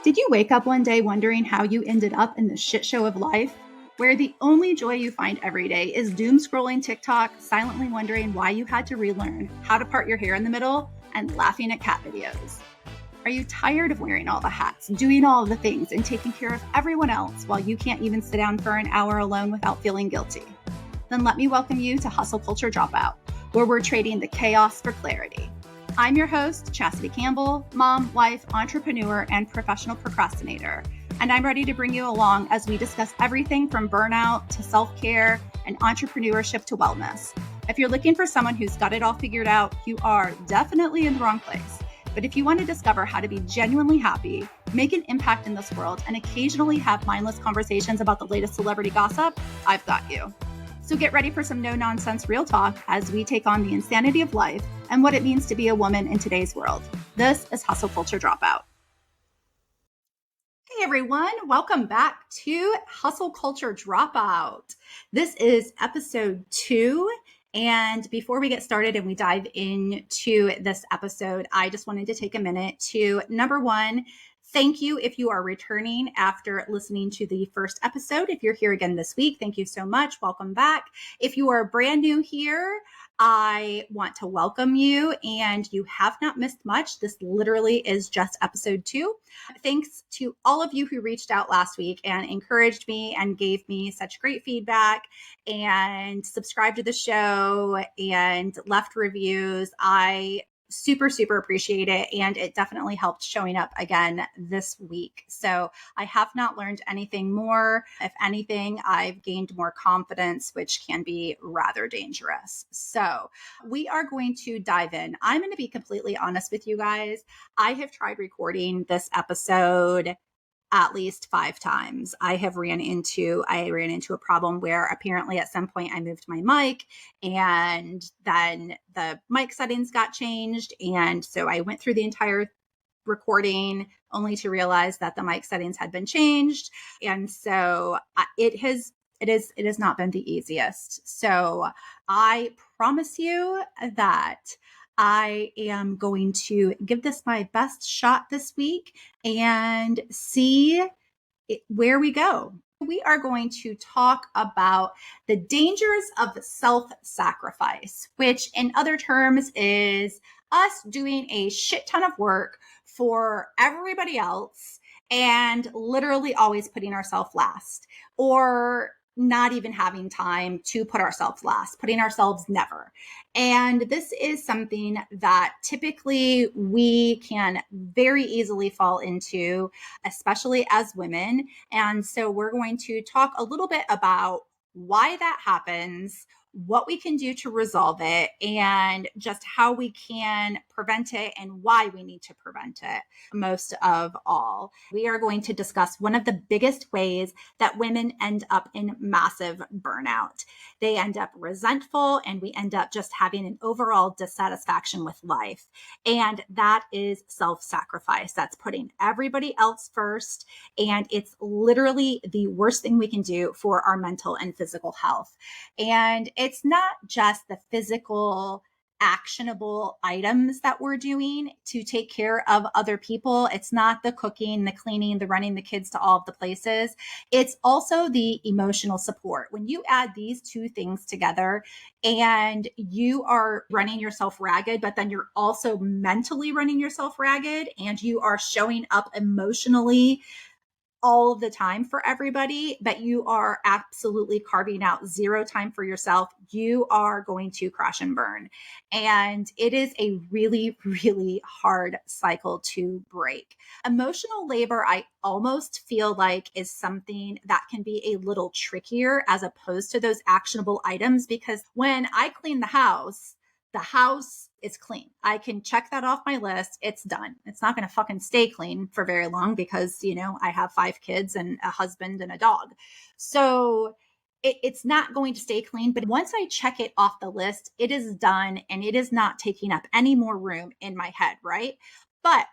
Did you wake up one day wondering how you ended up in the shit show of life, where the only joy you find every day is doom scrolling TikTok, silently wondering why you had to relearn how to part your hair in the middle, and laughing at cat videos? Are you tired of wearing all the hats, doing all the things, and taking care of everyone else while you can't even sit down for an hour alone without feeling guilty? Then let me welcome you to Hustle Culture Dropout, where we're trading the chaos for clarity. I'm your host, Chastity Campbell, mom, wife, entrepreneur, and professional procrastinator. And I'm ready to bring you along as we discuss everything from burnout to self-care and entrepreneurship to wellness. If you're looking for someone who's got it all figured out, you are definitely in the wrong place. But if you want to discover how to be genuinely happy, make an impact in this world, and occasionally have mindless conversations about the latest celebrity gossip, I've got you. So get ready for some no-nonsense real talk as we take on the insanity of life and what it means to be a woman in today's world. This is Hustle Culture Dropout. Hey everyone, welcome back to Hustle Culture Dropout. This is episode 2. And before we get started and we dive into this episode, I just wanted to take a minute to, number one, thank you if you are returning after listening to the first episode. If you're here again this week, thank you so much. Welcome back. If you are brand new here, I want to welcome you, and you have not missed much. This literally is just episode 2. Thanks to all of you who reached out last week and encouraged me and gave me such great feedback and subscribed to the show and left reviews. I super appreciate it. And it definitely helped showing up again this week. So I have not learned anything more. If anything, I've gained more confidence, which can be rather dangerous. So we are going to dive in. I'm going to be completely honest with you guys. I have tried recording this episode at least 5 times. I ran into a problem where apparently at some point I moved my mic and then the mic settings got changed. And so I went through the entire recording only to realize that the mic settings had been changed. And so it has not been the easiest. So I promise you that I am going to give this my best shot this week and see where we go. We are going to talk about the dangers of self-sacrifice, which in other terms is us doing a shit ton of work for everybody else and literally always putting ourselves last, or not even having time to put ourselves last, putting ourselves never. And this is something that typically we can very easily fall into, especially as women. And so we're going to talk a little bit about why that happens, what we can do to resolve it, and just how we can prevent it and why we need to prevent it. Most of all, we are going to discuss one of the biggest ways that women end up in massive burnout. They end up resentful, and we end up just having an overall dissatisfaction with life. And that is self-sacrifice. That's putting everybody else first. And it's literally the worst thing we can do for our mental and physical health. And it's not just the physical actionable items that we're doing to take care of other people. It's not the cooking, the cleaning, the running the kids to all of the places. It's also the emotional support. When you add these two things together and you are running yourself ragged, but then you're also mentally running yourself ragged and you are showing up emotionally all of the time for everybody, but you are absolutely carving out 0 time for yourself, you are going to crash and burn. And it is a really hard cycle to break. Emotional labor, I almost feel like, is something that can be a little trickier as opposed to those actionable items, because when I clean the house is clean. I can check that off my list. It's done. It's not going to fucking stay clean for very long because, I have 5 kids and a husband and a dog. So it's not going to stay clean. But once I check it off the list, it is done and it is not taking up any more room in my head, right? But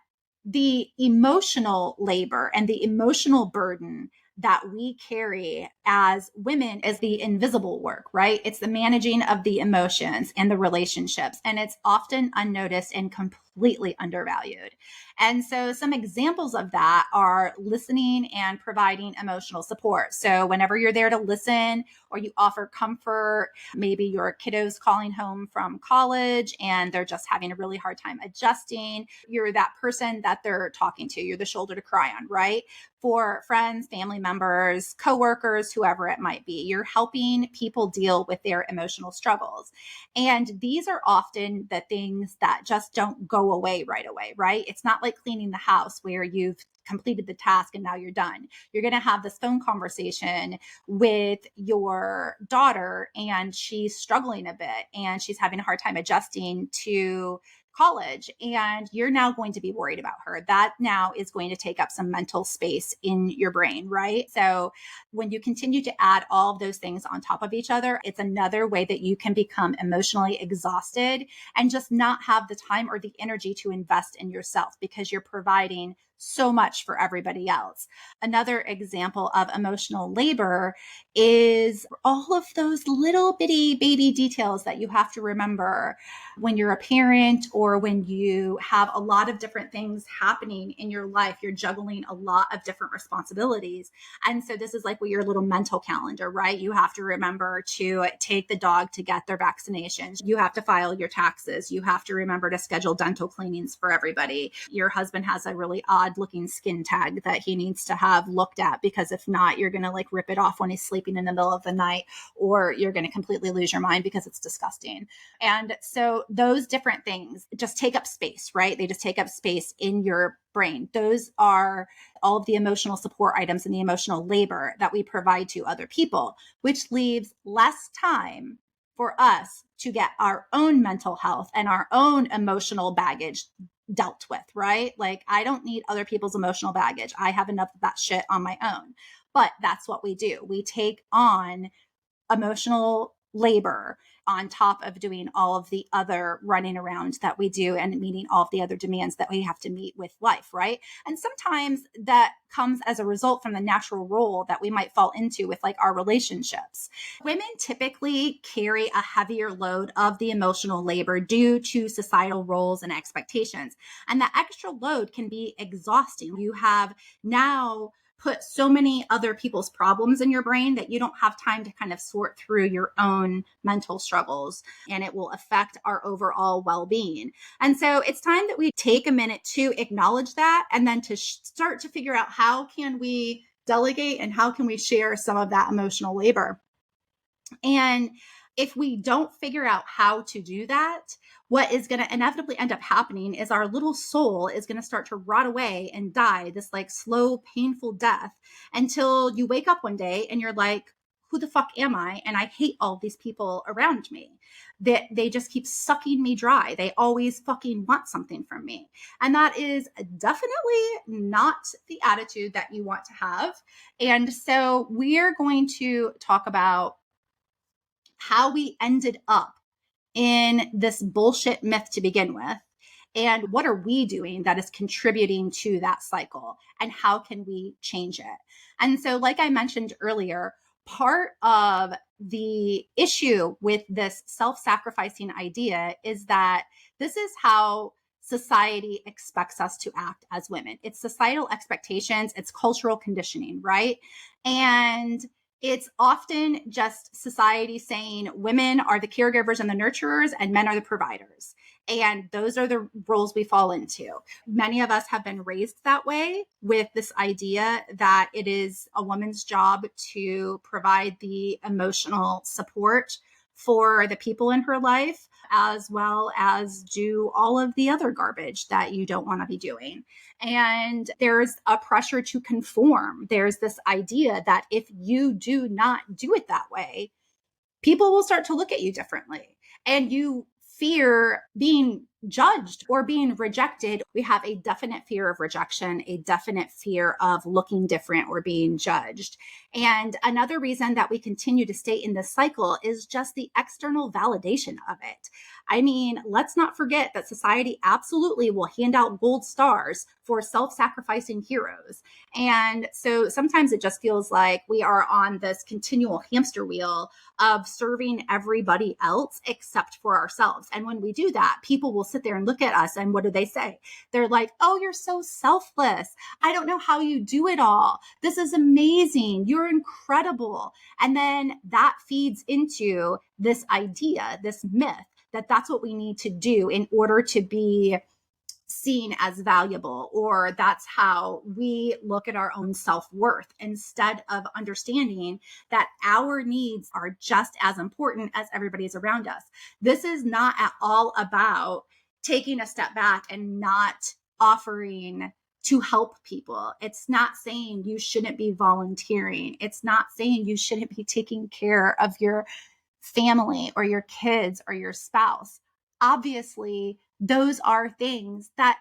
the emotional labor and the emotional burden that we carry as women is the invisible work, right? It's the managing of the emotions and the relationships. And it's often unnoticed and completely completely undervalued. And so some examples of that are listening and providing emotional support. So whenever you're there to listen or you offer comfort, maybe your kiddo's calling home from college and they're just having a really hard time adjusting, you're that person that they're talking to. You're the shoulder to cry on, right? For friends, family members, coworkers, whoever it might be. You're helping people deal with their emotional struggles. And these are often the things that just don't go away right away, right? It's not like cleaning the house where you've completed the task and now you're done. You're going to have this phone conversation with your daughter and she's struggling a bit and she's having a hard time adjusting to college, and you're now going to be worried about her. That now is going to take up some mental space in your brain, right? So when you continue to add all of those things on top of each other, it's another way that you can become emotionally exhausted and just not have the time or the energy to invest in yourself because you're providing so much for everybody else. Another example of emotional labor is all of those little bitty baby details that you have to remember when you're a parent or when you have a lot of different things happening in your life. You're juggling a lot of different responsibilities. And so this is like your little mental calendar, right? You have to remember to take the dog to get their vaccinations. You have to file your taxes. You have to remember to schedule dental cleanings for everybody. Your husband has a really odd looking skin tag that he needs to have looked at, because if not, you're going to like rip it off when he's sleeping in the middle of the night, or you're going to completely lose your mind because it's disgusting. And so those different things just take up space, right? They just take up space in your brain. Those are all of the emotional support items and the emotional labor that we provide to other people, which leaves less time for us to get our own mental health and our own emotional baggage dealt with, right? Like, I don't need other people's emotional baggage. I have enough of that shit on my own. But that's what we do. We take on emotional labor on top of doing all of the other running around that we do and meeting all of the other demands that we have to meet with life, right? And sometimes that comes as a result from the natural role that we might fall into with like our relationships. Women typically carry a heavier load of the emotional labor due to societal roles and expectations. And that extra load can be exhausting. You have now put so many other people's problems in your brain that you don't have time to kind of sort through your own mental struggles, and it will affect our overall well-being. And so it's time that we take a minute to acknowledge that, and then to start to figure out how can we delegate and how can we share some of that emotional labor. And if we don't figure out how to do that, what is going to inevitably end up happening is our little soul is going to start to rot away and die this like slow, painful death until you wake up one day and you're like, who the fuck am I? And I hate all these people around me. That they just keep sucking me dry. They always fucking want something from me. And that is definitely not the attitude that you want to have. And so we're going to talk about how we ended up in this bullshit myth to begin with, and what are we doing that is contributing to that cycle, and how can we change it. And so, like I mentioned earlier, part of the issue with this self-sacrificing idea is that this is how society expects us to act as women. It's societal expectations, it's cultural conditioning, right? And it's often just society saying women are the caregivers and the nurturers and men are the providers. And those are the roles we fall into. Many of us have been raised that way, with this idea that it is a woman's job to provide the emotional support for the people in her life, as well as do all of the other garbage that you don't want to be doing. And there's a pressure to conform. There's this idea that if you do not do it that way, people will start to look at you differently, and you fear being judged or being rejected. We have a definite fear of rejection, a definite fear of looking different or being judged. And another reason that we continue to stay in this cycle is just the external validation of it. I mean, let's not forget that society absolutely will hand out gold stars for self-sacrificing heroes. And so sometimes it just feels like we are on this continual hamster wheel of serving everybody else except for ourselves. And when we do that, people will sit there and look at us. And what do they say? They're like, oh, you're so selfless. I don't know how you do it all. This is amazing. You're incredible. And then that feeds into this idea, this myth that that's what we need to do in order to be seen as valuable, or that's how we look at our own self-worth, instead of understanding that our needs are just as important as everybody's around us. This is not at all about taking a step back and not offering to help people. It's not saying you shouldn't be volunteering. It's not saying you shouldn't be taking care of your family or your kids or your spouse. Obviously, those are things that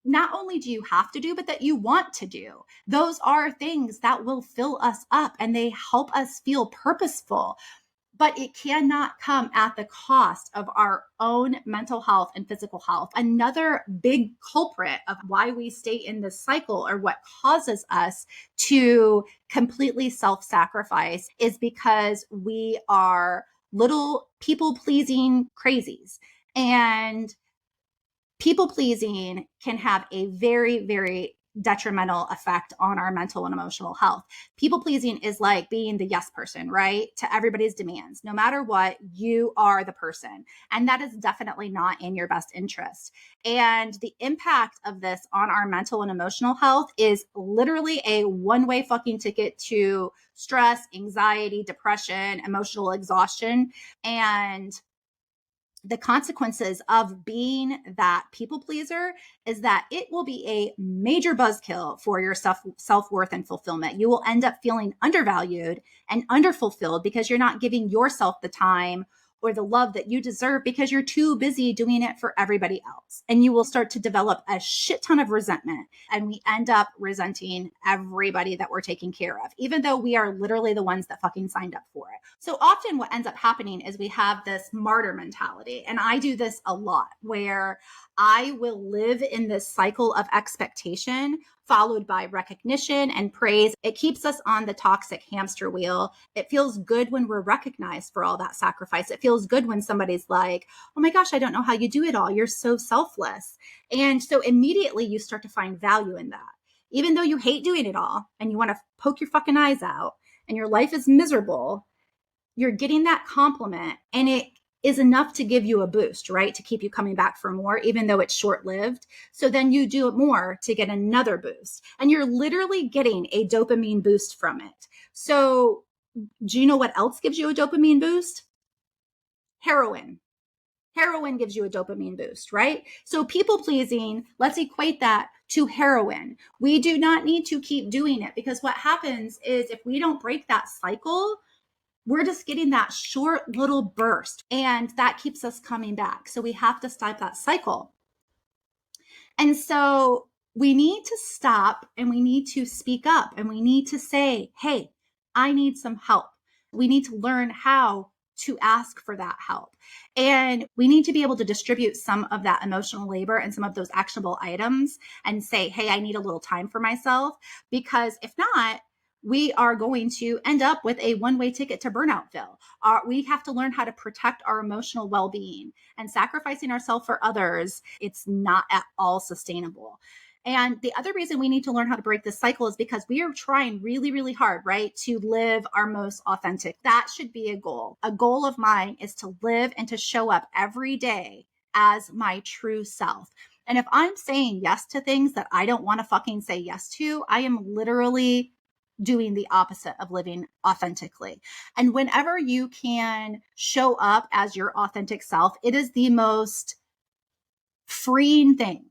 not only do you have to do, but that you want to do. Those are things that will fill us up and they help us feel purposeful. But it cannot come at the cost of our own mental health and physical health. Another big culprit of why we stay in this cycle, or what causes us to completely self-sacrifice, is because we are little people-pleasing crazies. And people pleasing can have a very, very detrimental effect on our mental and emotional health. People pleasing is like being the yes person, right? To everybody's demands. No matter what, you are the person. And that is definitely not in your best interest. And the impact of this on our mental and emotional health is literally a one-way fucking ticket to stress, anxiety, depression, emotional exhaustion. And the consequences of being that people pleaser is that it will be a major buzzkill for your self-worth and fulfillment. You will end up feeling undervalued and underfulfilled because you're not giving yourself the time or the love that you deserve because you're too busy doing it for everybody else. And you will start to develop a shit ton of resentment. And we end up resenting everybody that we're taking care of, even though we are literally the ones that fucking signed up for it. So often what ends up happening is we have this martyr mentality. And I do this a lot, where I will live in this cycle of expectation followed by recognition and praise. It keeps us on the toxic hamster wheel. It feels good when we're recognized for all that sacrifice. It feels good when somebody's like, oh my gosh, I don't know how you do it all. You're so selfless. And so immediately you start to find value in that. Even though you hate doing it all and you want to poke your fucking eyes out and your life is miserable, you're getting that compliment, and it is enough to give you a boost, right? To keep you coming back for more, even though it's short-lived. So then you do it more to get another boost, and you're literally getting a dopamine boost from it. So do you know what else gives you a dopamine boost? Heroin. Heroin gives you a dopamine boost, right? So people pleasing, let's equate that to heroin. We do not need to keep doing it, because what happens is if we don't break that cycle, we're just getting that short little burst, and that keeps us coming back. So we have to stop that cycle. And so we need to stop, and we need to speak up, and we need to say, hey, I need some help. We need to learn how to ask for that help. And we need to be able to distribute some of that emotional labor and some of those actionable items and say, hey, I need a little time for myself, because if not, we are going to end up with a one-way ticket to Burnoutville. We have to learn how to protect our emotional well-being, and sacrificing ourselves for others, it's not at all sustainable. And the other reason we need to learn how to break this cycle is because we are trying really, really hard, right, to live our most authentic. That should be a goal. A goal of mine is to live and to show up every day as my true self. And if I'm saying yes to things that I don't want to fucking say yes to, I am literally doing the opposite of living authentically. And whenever you can show up as your authentic self, it is the most freeing thing.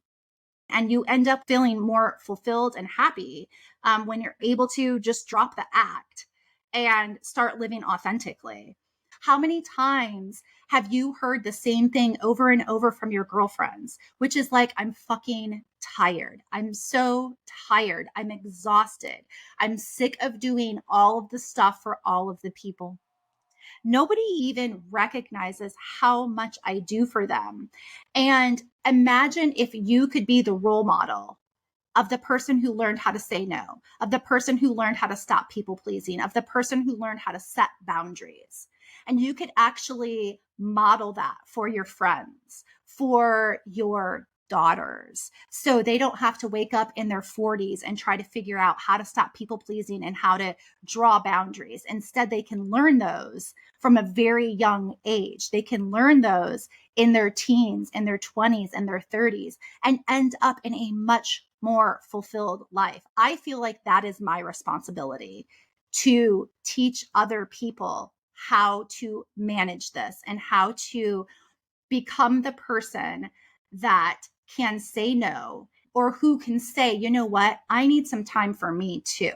And you end up feeling more fulfilled and happy when you're able to just drop the act and start living authentically. How many times have you heard the same thing over and over from your girlfriends, which is like, I'm fucking tired. I'm so tired. I'm exhausted. I'm sick of doing all of the stuff for all of the people. Nobody even recognizes how much I do for them. And imagine if you could be the role model of the person who learned how to say no, of the person who learned how to stop people pleasing, of the person who learned how to set boundaries. And you could actually model that for your friends, for your daughters, so they don't have to wake up in their 40s and try to figure out how to stop people pleasing and how to draw boundaries. Instead, they can learn those from a very young age. They can learn those in their teens, in their 20s, and their 30s, and end up in a much more fulfilled life. I feel like that is my responsibility, to teach other people how to manage this and how to become the person that can say no, or who can say, you know what, I need some time for me too.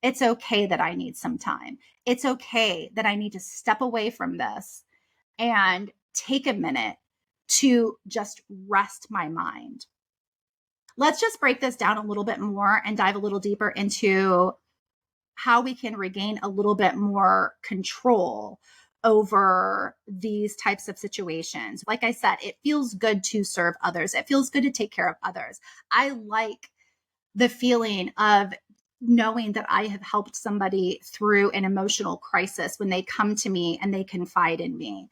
It's okay that I need some time. It's okay that I need to step away from this and take a minute to just rest my mind. Let's just break this down a little bit more and dive a little deeper into how we can regain a little bit more control over these types of situations. Like I said, it feels good to serve others. It feels good to take care of others. I like the feeling of knowing that I have helped somebody through an emotional crisis when they come to me and they confide in me.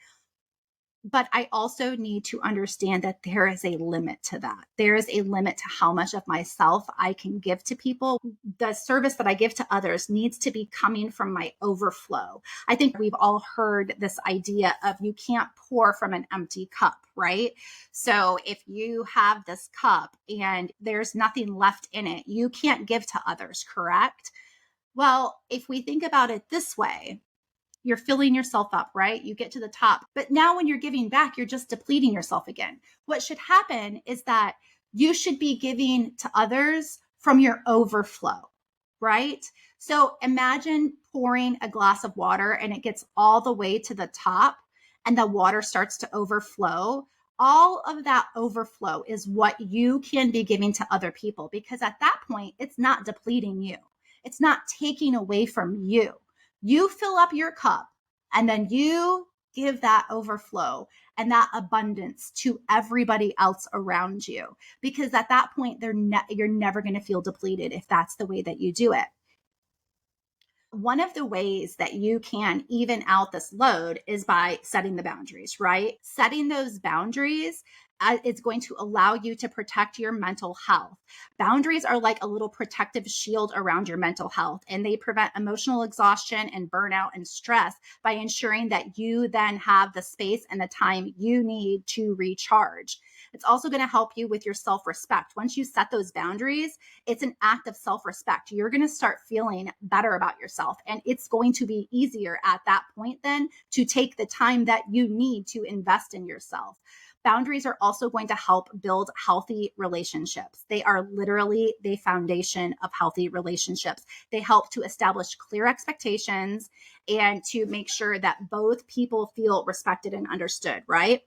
But I also need to understand that there is a limit to that. There is a limit to how much of myself I can give to people. The service that I give to others needs to be coming from my overflow. I think we've all heard this idea of you can't pour from an empty cup, right? So if you have this cup and there's nothing left in it, you can't give to others, correct? Well, if we think about it this way, you're filling yourself up, right? You get to the top. But now when you're giving back, you're just depleting yourself again. What should happen is that you should be giving to others from your overflow, right? So imagine pouring a glass of water and it gets all the way to the top and the water starts to overflow. All of that overflow is what you can be giving to other people, because at that point, it's not depleting you. It's not taking away from you. You fill up your cup and then you give that overflow and that abundance to everybody else around you, because at that point you're never going to feel depleted if that's the way that you do it. One of the ways that you can even out this load is by setting the boundaries, right? Setting those boundaries is going to allow you to protect your mental health. Boundaries are like a little protective shield around your mental health, and they prevent emotional exhaustion and burnout and stress by ensuring that you then have the space and the time you need to recharge. It's also going to help you with your self-respect. Once you set those boundaries, it's an act of self-respect. You're going to start feeling better about yourself, and it's going to be easier at that point then to take the time that you need to invest in yourself. Boundaries are also going to help build healthy relationships. They are literally the foundation of healthy relationships. They help to establish clear expectations and to make sure that both people feel respected and understood, right?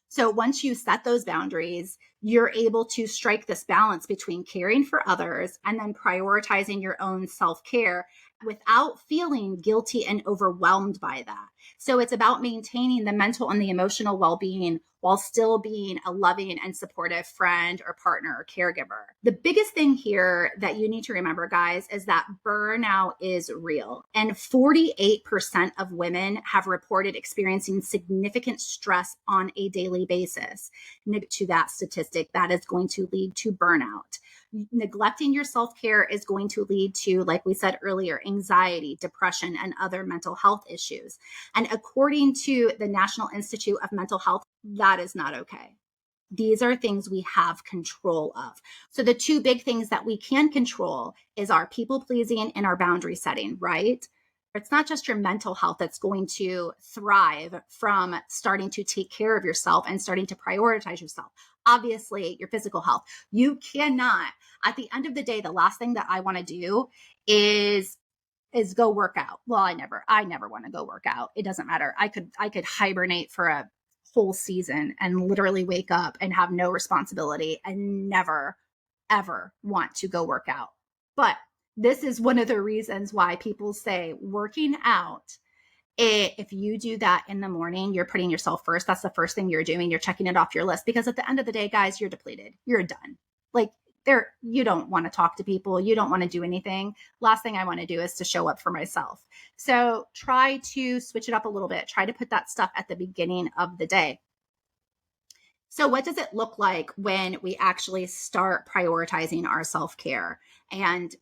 So once you set those boundaries, you're able to strike this balance between caring for others and then prioritizing your own self-care without feeling guilty and overwhelmed by that. So it's about maintaining the mental and the emotional well-being while still being a loving and supportive friend or partner or caregiver. The biggest thing here that you need to remember, guys, is that burnout is real. And 48% of women have reported experiencing significant stress on a daily basis. To that statistic, that is going to lead to burnout. Neglecting your self-care is going to lead to, like we said earlier, anxiety, depression, and other mental health issues. And according to the National Institute of Mental Health, that is not okay. These are things we have control of. So the two big things that we can control is our people pleasing and our boundary setting, right? It's not just your mental health that's going to thrive from starting to take care of yourself and starting to prioritize yourself. Obviously, your physical health. You cannot, at the end of the day, the last thing that I want to do is go work out. Well, I never want to go work out. It doesn't matter. I could hibernate for a whole season and literally wake up and have no responsibility and never, ever want to go work out. But this is one of the reasons why people say working out, if you do that in the morning, you're putting yourself first. That's the first thing you're doing. You're checking it off your list, because at the end of the day, guys, you're depleted. You're done. Like you don't want to talk to people. You don't want to do anything. Last thing I want to do is to show up for myself. So try to switch it up a little bit. Try to put that stuff at the beginning of the day. So, what does it look like when we actually start prioritizing our self care and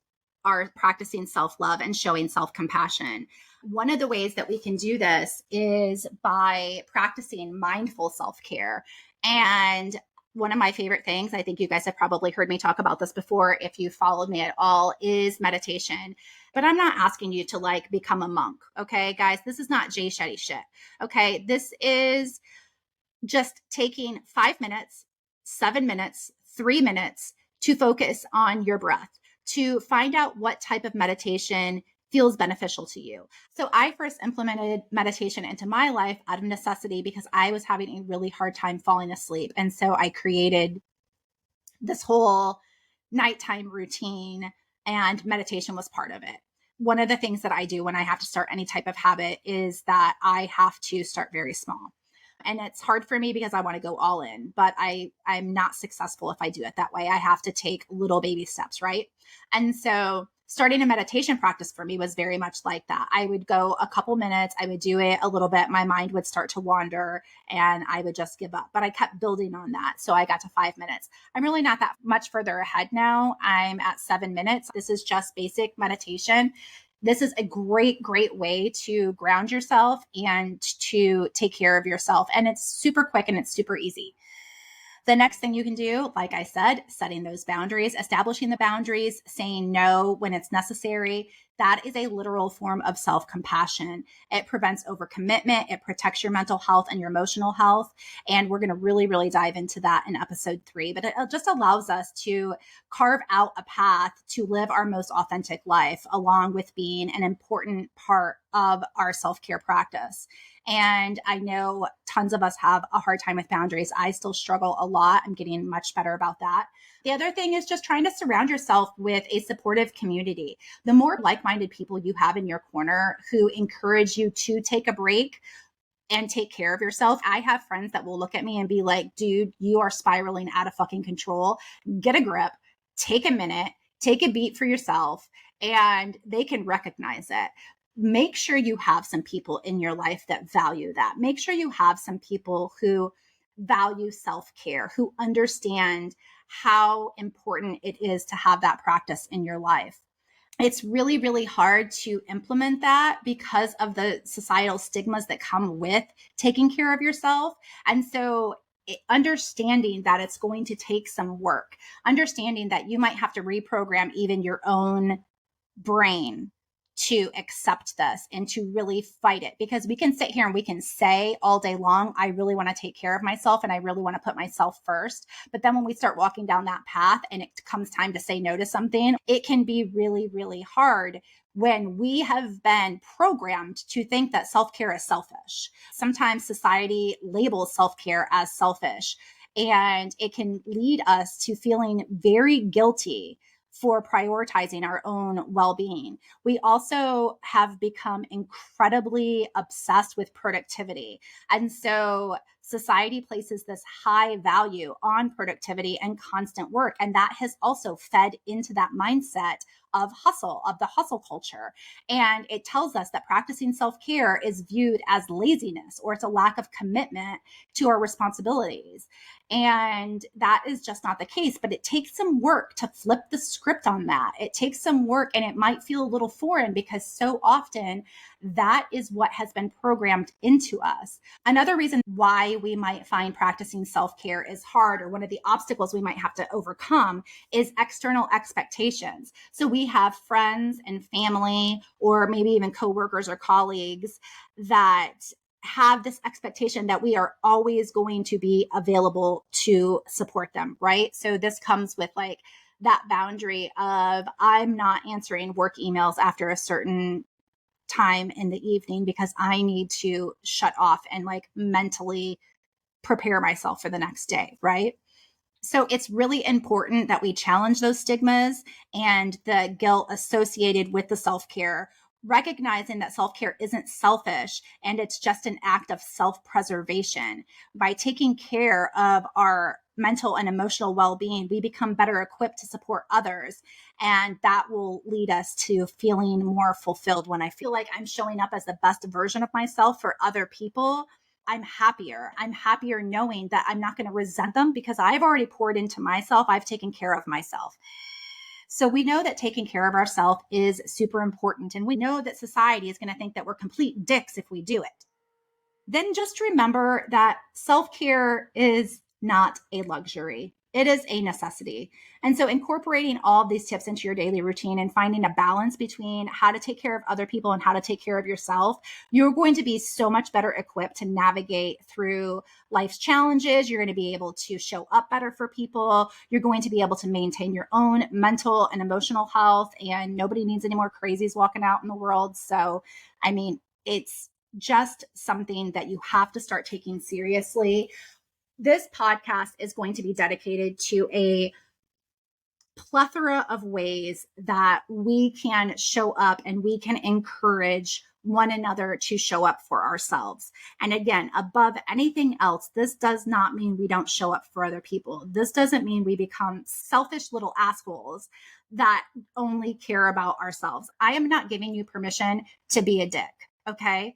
are practicing self love and showing self compassion? One of the ways that we can do this is by practicing mindful self care. And one of my favorite things, I think you guys have probably heard me talk about this before if you followed me at all, is meditation. But I'm not asking you to like become a monk. Okay, guys, this is not Jay Shetty shit. Okay, this is just taking 5 minutes, 7 minutes, 3 minutes to focus on your breath, to find out what type of meditation feels beneficial to you. So I first implemented meditation into my life out of necessity because I was having a really hard time falling asleep. And so I created this whole nighttime routine, and meditation was part of it. One of the things that I do when I have to start any type of habit is that I have to start very small. And it's hard for me because I want to go all in, but I'm not successful if I do it that way. I have to take little baby steps, right? And so starting a meditation practice for me was very much like that. I would go a couple minutes, I would do it a little bit, my mind would start to wander and I would just give up. But I kept building on that. So I got to 5 minutes. I'm really not that much further ahead now. I'm at 7 minutes. This is just basic meditation. This is a great, great way to ground yourself and to take care of yourself. And it's super quick and it's super easy. The next thing you can do, like I said, setting those boundaries, establishing the boundaries, saying no when it's necessary. That is a literal form of self-compassion. It prevents overcommitment. It protects your mental health and your emotional health. And we're going to really, really dive into that in episode 3. But it just allows us to carve out a path to live our most authentic life, along with being an important part of our self-care practice. And I know tons of us have a hard time with boundaries. I still struggle a lot. I'm getting much better about that. The other thing is just trying to surround yourself with a supportive community. The more like-minded people you have in your corner who encourage you to take a break and take care of yourself. I have friends that will look at me and be like, dude, you are spiraling out of fucking control. Get a grip, take a minute, take a beat for yourself, and they can recognize it. Make sure you have some people in your life that value that. Make sure you have some people who value self-care, who understand how important it is to have that practice in your life. It's really, really hard to implement that because of the societal stigmas that come with taking care of yourself. And so understanding that it's going to take some work, understanding that you might have to reprogram even your own brain to accept this and to really fight it, because we can sit here and we can say all day long, I really want to take care of myself and I really want to put myself first. But then when we start walking down that path and it comes time to say no to something, it can be really, really hard when we have been programmed to think that self-care is selfish. Sometimes society labels self-care as selfish, and it can lead us to feeling very guilty for prioritizing our own well-being. We also have become incredibly obsessed with productivity. And so society places this high value on productivity and constant work. And that has also fed into that mindset of hustle, of the hustle culture. And it tells us that practicing self-care is viewed as laziness, or it's a lack of commitment to our responsibilities. And that is just not the case, but it takes some work to flip the script on that. It takes some work, and it might feel a little foreign because so often that is what has been programmed into us. Another reason why we might find practicing self-care is hard, or one of the obstacles we might have to overcome, is external expectations. So we have friends and family, or maybe even coworkers or colleagues that have this expectation that we are always going to be available to support them, right? So this comes with like that boundary of, I'm not answering work emails after a certain time in the evening because I need to shut off and like mentally prepare myself for the next day, right? So it's really important that we challenge those stigmas and the guilt associated with the self-care, recognizing that self-care isn't selfish and it's just an act of self-preservation. By taking care of our mental and emotional well-being, we become better equipped to support others. And that will lead us to feeling more fulfilled. When I feel like I'm showing up as the best version of myself for other people, I'm happier. I'm happier knowing that I'm not going to resent them because I've already poured into myself. I've taken care of myself. So we know that taking care of ourselves is super important. And we know that society is going to think that we're complete dicks if we do it. Then just remember that self-care is not a luxury. It is a necessity. And so incorporating all of these tips into your daily routine and finding a balance between how to take care of other people and how to take care of yourself, you're going to be so much better equipped to navigate through life's challenges. You're going to be able to show up better for people. You're going to be able to maintain your own mental and emotional health, and nobody needs any more crazies walking out in the world. So, I mean, it's just something that you have to start taking seriously. This podcast is going to be dedicated to a plethora of ways that we can show up and we can encourage one another to show up for ourselves. And again, above anything else, this does not mean we don't show up for other people. This doesn't mean we become selfish little assholes that only care about ourselves. I am not giving you permission to be a dick, okay?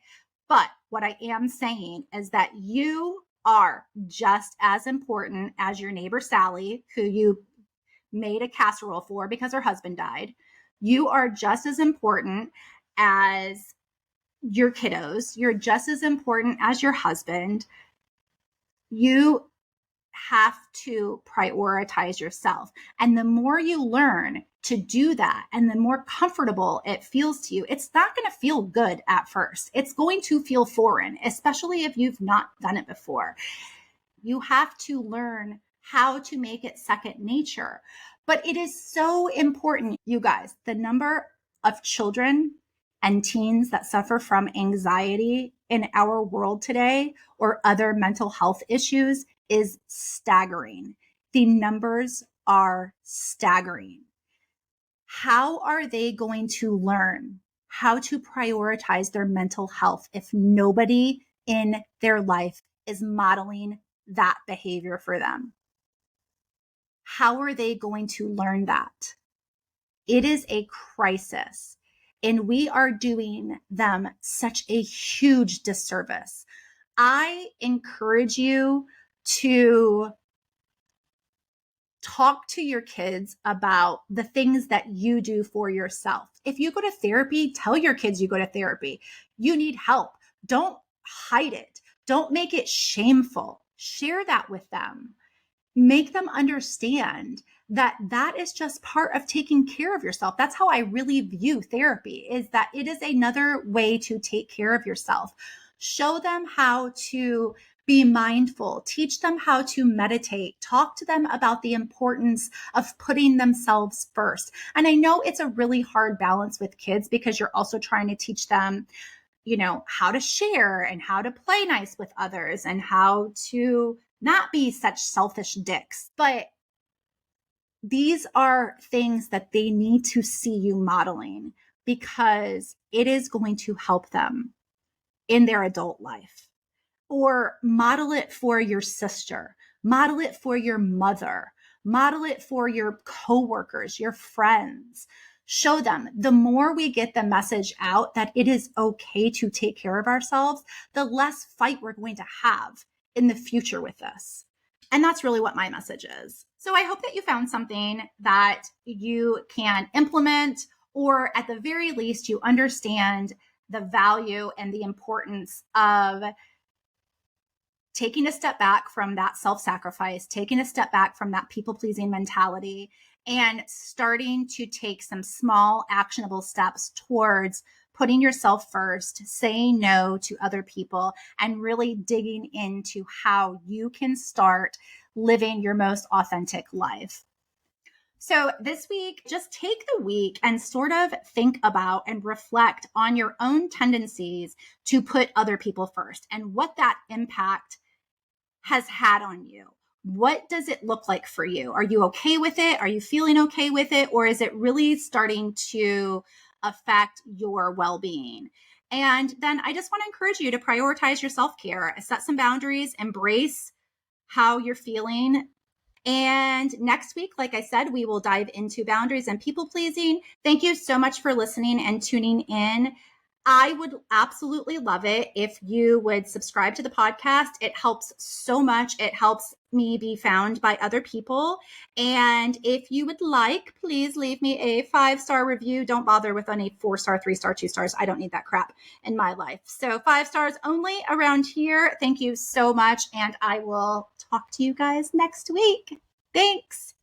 But what I am saying is that you are just as important as your neighbor Sally, who you made a casserole for because her husband died. You are just as important as your kiddos. You're just as important as your husband. You have to prioritize yourself. And the more you learn to do that and the more comfortable it feels to you, it's not going to feel good at first. It's going to feel foreign, especially if you've not done it before. You have to learn how to make it second nature. But it is so important, you guys. The number of children and teens that suffer from anxiety in our world today or other mental health issues is staggering. The numbers are staggering. How are they going to learn how to prioritize their mental health if nobody in their life is modeling that behavior for them? How are they going to learn that? It is a crisis, and we are doing them such a huge disservice. I encourage you to talk to your kids about the things that you do for yourself. If you go to therapy, tell your kids you go to therapy. You need help. Don't hide it. Don't make it shameful. Share that with them. Make them understand that that is just part of taking care of yourself. That's how I really view therapy, is that it is another way to take care of yourself. Show them how to be mindful, teach them how to meditate, talk to them about the importance of putting themselves first. And I know it's a really hard balance with kids because you're also trying to teach them, how to share and how to play nice with others and how to not be such selfish dicks. But these are things that they need to see you modeling because it is going to help them in their adult life. Or model it for your sister, model it for your mother, model it for your coworkers, your friends. Show them. The more we get the message out that it is okay to take care of ourselves, the less fight we're going to have in the future with this. And that's really what my message is. So I hope that you found something that you can implement, or at the very least, you understand the value and the importance of taking a step back from that self-sacrifice, taking a step back from that people-pleasing mentality, and starting to take some small actionable steps towards putting yourself first, saying no to other people, and really digging into how you can start living your most authentic life. So this week, just take the week and sort of think about and reflect on your own tendencies to put other people first and what that impact has had on you. What does it look like for you? Are you okay with it? Are you feeling okay with it? Or is it really starting to affect your well-being? And then I just want to encourage you to prioritize your self-care, set some boundaries, embrace how you're feeling. And next week, like I said, we will dive into boundaries and people pleasing. Thank you so much for listening and tuning in. I would absolutely love it if you would subscribe to the podcast. It helps so much. It helps me be found by other people. And if you would like, please leave me a 5-star review. Don't bother with any 4-star, 3-star, 2 stars. I don't need that crap in my life. So 5 stars only around here. Thank you so much. And I will talk to you guys next week. Thanks.